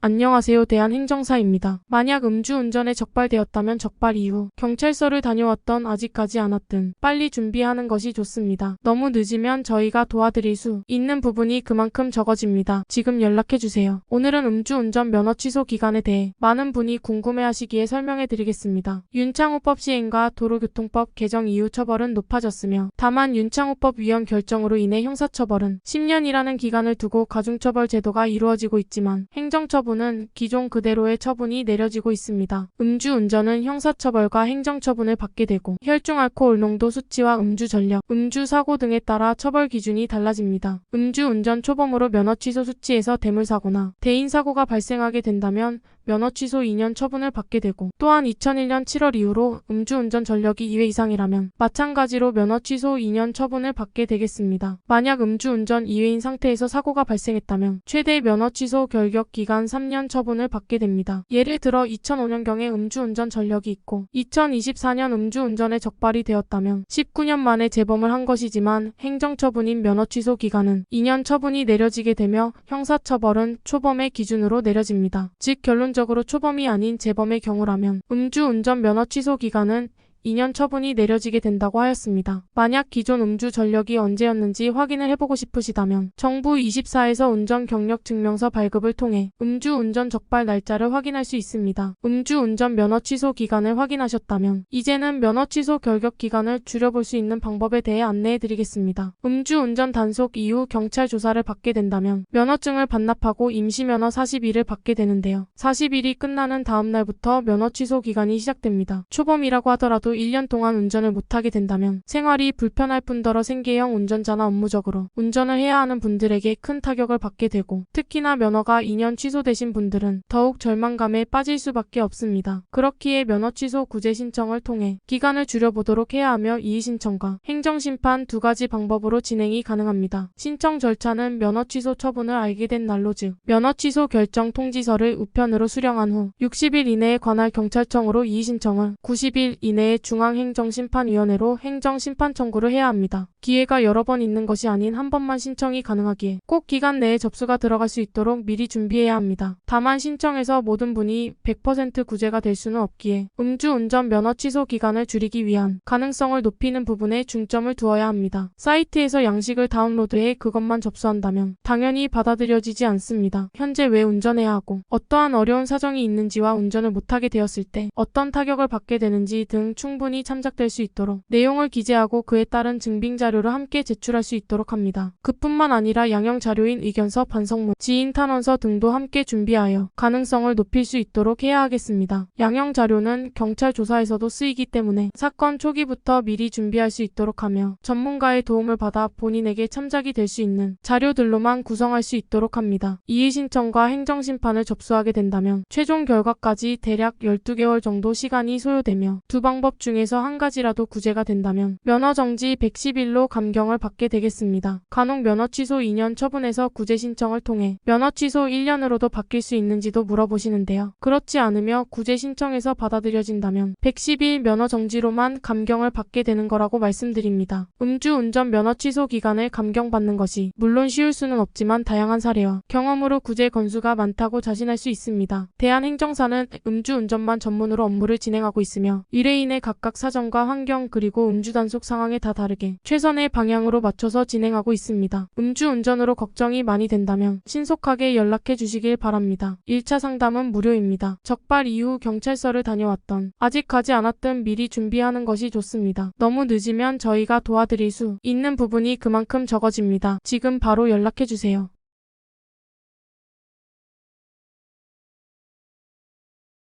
안녕하세요. 대한행정사입니다. 만약 음주운전에 적발되었다면 적발 이후 경찰서를 다녀왔던 아직까지 않았든 빨리 준비하는 것이 좋습니다. 너무 늦으면 저희가 도와드릴 수 있는 부분이 그만큼 적어집니다. 지금 연락해주세요. 오늘은 음주운전 면허 취소 기간에 대해 많은 분이 궁금해하시기에 설명해드리겠습니다. 윤창호법 시행과 도로교통법 개정 이후 처벌은 높아졌으며 다만 윤창호법 위헌 결정으로 인해 형사처벌은 10년이라는 기간을 두고 가중처벌 제도가 이루어지고 있지만 행정처분은 기존 그대로의 처분이 내려지고 있습니다. 음주운전은 형사처벌과 행정처분을 받게 되고 혈중알코올 농도 수치와 음주 전력, 음주 사고 등에 따라 처벌 기준이 달라집니다. 음주운전 초범으로 면허 취소 수치에서 대물사고나 대인사고가 발생하게 된다면 면허 취소 2년 처분을 받게 되고 또한 2001년 7월 이후로 음주운전 전력이 2회 이상이라면 마찬가지로 면허 취소 2년 처분을 받게 되겠습니다. 만약 음주운전 2회인 상태에서 사고가 발생했다면 최대 면허 취소 결격 기간 3년 처분을 받게 됩니다. 예를 들어 2005년경에 음주운전 전력이 있고 2024년 음주운전에 적발이 되었다면 19년 만에 재범을 한 것이지만 행정처분인 면허 취소 기간은 2년 처분이 내려지게 되며 형사처벌은 초범의 기준으로 내려집니다. 즉 결론적으로 초범이 아닌 재범의 경우라면 음주운전 면허 취소 기간은 2년 처분이 내려지게 된다고 하였습니다. 만약 기존 음주 전력이 언제였는지 확인을 해보고 싶으시다면 정부 24에서 운전경력증명서 발급을 통해 음주운전 적발 날짜를 확인할 수 있습니다. 음주운전 면허 취소 기간을 확인하셨다면 이제는 면허 취소 결격 기간을 줄여볼 수 있는 방법에 대해 안내해드리겠습니다. 음주운전 단속 이후 경찰 조사를 받게 된다면 면허증을 반납하고 임시면허 40일을 받게 되는데요. 40일이 끝나는 다음 날부터 면허 취소 기간이 시작됩니다. 초범이라고 하더라도 1년 동안 운전을 못하게 된다면 생활이 불편할 뿐더러 생계형 운전자나 업무적으로 운전을 해야 하는 분들에게 큰 타격을 받게 되고 특히나 면허가 2년 취소되신 분들은 더욱 절망감에 빠질 수밖에 없습니다. 그렇기에 면허 취소 구제 신청을 통해 기간을 줄여보도록 해야 하며 이의신청과 행정심판 두 가지 방법으로 진행이 가능합니다. 신청 절차는 면허 취소 처분을 알게 된 날로 즉 면허 취소 결정 통지서를 우편으로 수령한 후 60일 이내에 관할 경찰청으로 이의신청을 90일 이내에 중앙행정심판위원회로 행정심판 청구를 해야 합니다. 기회가 여러 번 있는 것이 아닌 한 번만 신청이 가능하기에 꼭 기간 내에 접수가 들어갈 수 있도록 미리 준비해야 합니다. 다만 신청에서 모든 분이 100% 구제가 될 수는 없기에 음주운전 면허 취소 기간을 줄이기 위한 가능성을 높이는 부분에 중점을 두어야 합니다. 사이트에서 양식을 다운로드해 그것만 접수한다면 당연히 받아들여지지 않습니다. 현재 왜 운전해야 하고 어떠한 어려운 사정이 있는지와 운전을 못하게 되었을 때 어떤 타격을 받게 되는지 등 충분히 참작될 수 있도록 내용을 기재하고 그에 따른 증빙 자료를 함께 제출할 수 있도록 합니다. 그뿐만 아니라 양형 자료인 의견서, 반성문, 지인 탄원서 등도 함께 준비하여 가능성을 높일 수 있도록 해야 하겠습니다. 양형 자료는 경찰 조사에서도 쓰이기 때문에 사건 초기부터 미리 준비할 수 있도록 하며 전문가의 도움을 받아 본인에게 참작이 될 수 있는 자료들로만 구성할 수 있도록 합니다. 이의신청과 행정심판을 접수하게 된다면 최종 결과까지 대략 12개월 정도 시간이 소요되며 두 방법 중에서 한 가지라도 구제가 된다면 면허정지 110일로 감경을 받게 되겠습니다. 간혹 면허 취소 2년 처분에서 구제 신청을 통해 면허 취소 1년으로도 바뀔 수 있는지도 물어보시는데요. 그렇지 않으며 구제 신청에서 받아들여진다면 110일 면허정지로만 감경을 받게 되는 거라고 말씀드립니다. 음주운전 면허 취소 기간을 감경받는 것이 물론 쉬울 수는 없지만 다양한 사례와 경험으로 구제 건수가 많다고 자신할 수 있습니다. 대한행정사는 음주운전만 전문으로 업무를 진행하고 있으며 의뢰인의 각각 사정과 환경 그리고 음주단속 상황에 다 다르게 최선의 방향으로 맞춰서 진행하고 있습니다. 음주운전으로 걱정이 많이 된다면 신속하게 연락해 주시길 바랍니다. 1차 상담은 무료입니다. 적발 이후 경찰서를 다녀왔던 아직 가지 않았든 미리 준비하는 것이 좋습니다. 너무 늦으면 저희가 도와드릴 수 있는 부분이 그만큼 적어집니다. 지금 바로 연락해 주세요.